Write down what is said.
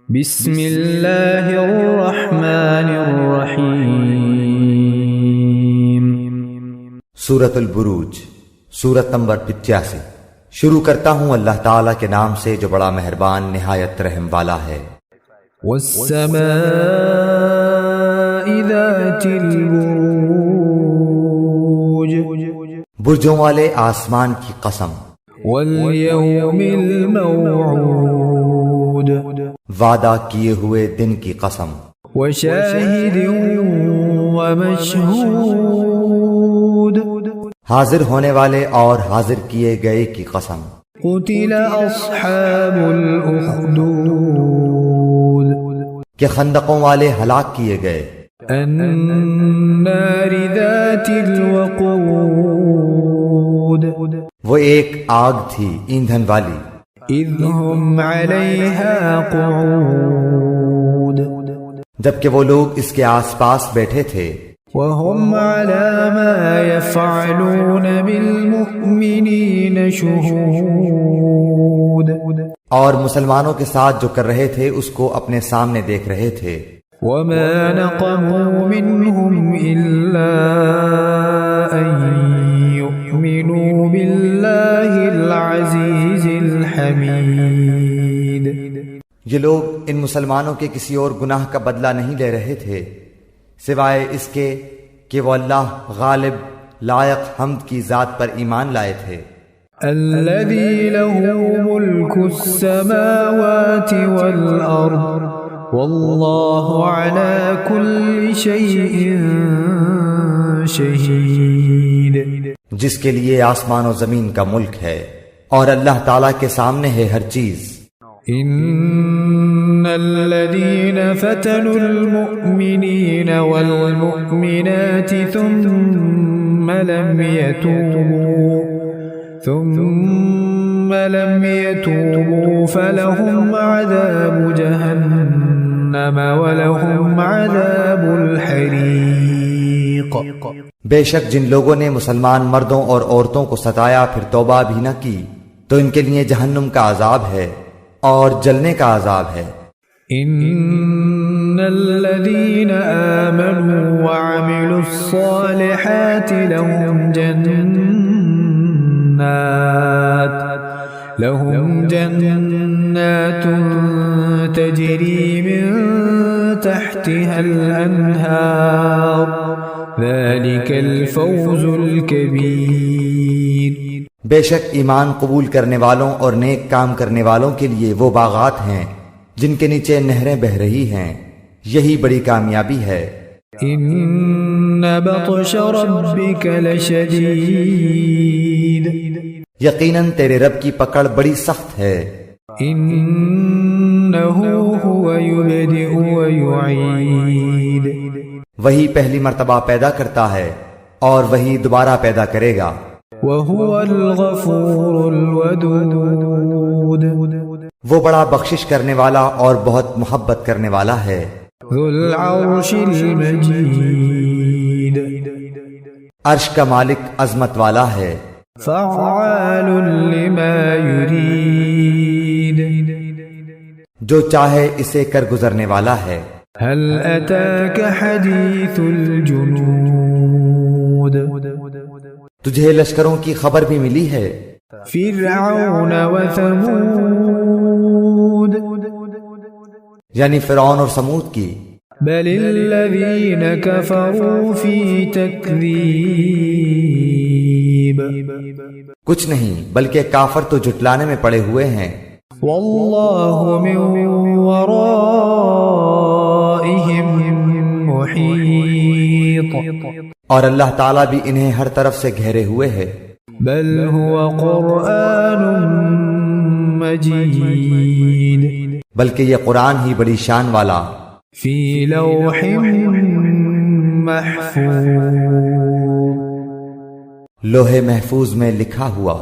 بسم اللہ الرحمن الرحیم۔ سورۃ البروج، سورت نمبر 85۔ شروع کرتا ہوں اللہ تعالیٰ کے نام سے جو بڑا مہربان نہایت رحم والا ہے۔ والسماء ذات البروج، برجوں والے آسمان کی قسم۔ والیوم الموعود، وعدہ کیے ہوئے دن کی قسم۔ وشاہد ومشہود، حاضر ہونے والے اور حاضر کیے گئے کی قسم۔ قتل اصحاب الاخدود، کہ خندقوں والے ہلاک کیے گئے۔ النار ذات الوقود، وہ ایک آگ تھی ایندھن والی۔ اذ هم علیہا قعود، جبکہ وہ لوگ اس کے آس پاس بیٹھے تھے۔ وهم على ما يفعلون بالمؤمنین شہود، اور مسلمانوں کے ساتھ جو کر رہے تھے اس کو اپنے سامنے دیکھ رہے تھے۔ وما نقموا منهم إلا أن يؤمنوا بالله العزيز الحميد۔ یہ لوگ ان مسلمانوں کے کسی اور گناہ کا بدلہ نہیں لے رہے تھے سوائے اس کے کہ وہ اللہ غالب لائق حمد کی ذات پر ایمان لائے تھے۔ الذي له ملك السماوات والأرض واللہ علی کل شیء شہید، جس کے لیے آسمان و زمین کا ملک ہے اور اللہ تعالیٰ کے سامنے ہے ہر چیز۔ ان الذین فتنوا المؤمنین والمؤمنات ثم لم يتوبوا فلهم عذاب جہنم ولهم عذاب الحریق۔ بے شک جن لوگوں نے مسلمان مردوں اور عورتوں کو ستایا پھر توبہ بھی نہ کی تو ان کے لیے جہنم کا عذاب ہے اور جلنے کا عذاب ہے۔ ان الذین آمنوا وعملوا الصالحات لهم جنات تجری من تحتها الانہار ذلك الفوز الكبیر۔ بے شک ایمان قبول کرنے والوں اور نیک کام کرنے والوں کے لیے وہ باغات ہیں جن کے نیچے نہریں بہہ رہی ہیں، یہی بڑی کامیابی ہے۔ ان بطش ربک لشدید، یقیناً تیرے رب کی پکڑ بڑی سخت ہے۔ انہ هو یبدئ ویعید، وہی پہلی مرتبہ پیدا کرتا ہے اور وہی دوبارہ پیدا کرے گا۔ وهو الغفور الودود، وہ بڑا بخشش کرنے والا اور بہت محبت کرنے والا ہے۔ ذو العرش المجید، عرش کا مالک عظمت والا ہے۔ فعال لما یرید، جو چاہے اسے کر گزرنے والا ہے۔ هل اتاک حدیث الجنود، تجھے لشکروں کی خبر بھی ملی ہے۔ فرعون وثمود، یعنی فرعون اور سمود کی۔ بل الذین کفروا فی تکذیب، کچھ نہیں بلکہ کافر تو جھٹلانے میں پڑے ہوئے ہیں۔ واللہ من ورائہم محیط، اور اللہ تعالیٰ بھی انہیں ہر طرف سے گھیرے ہوئے ہے۔ بل هو قرآن مجید، بلکہ یہ قرآن ہی بڑی شان والا فی لوح محفوظ، لوح محفوظ میں لکھا ہوا۔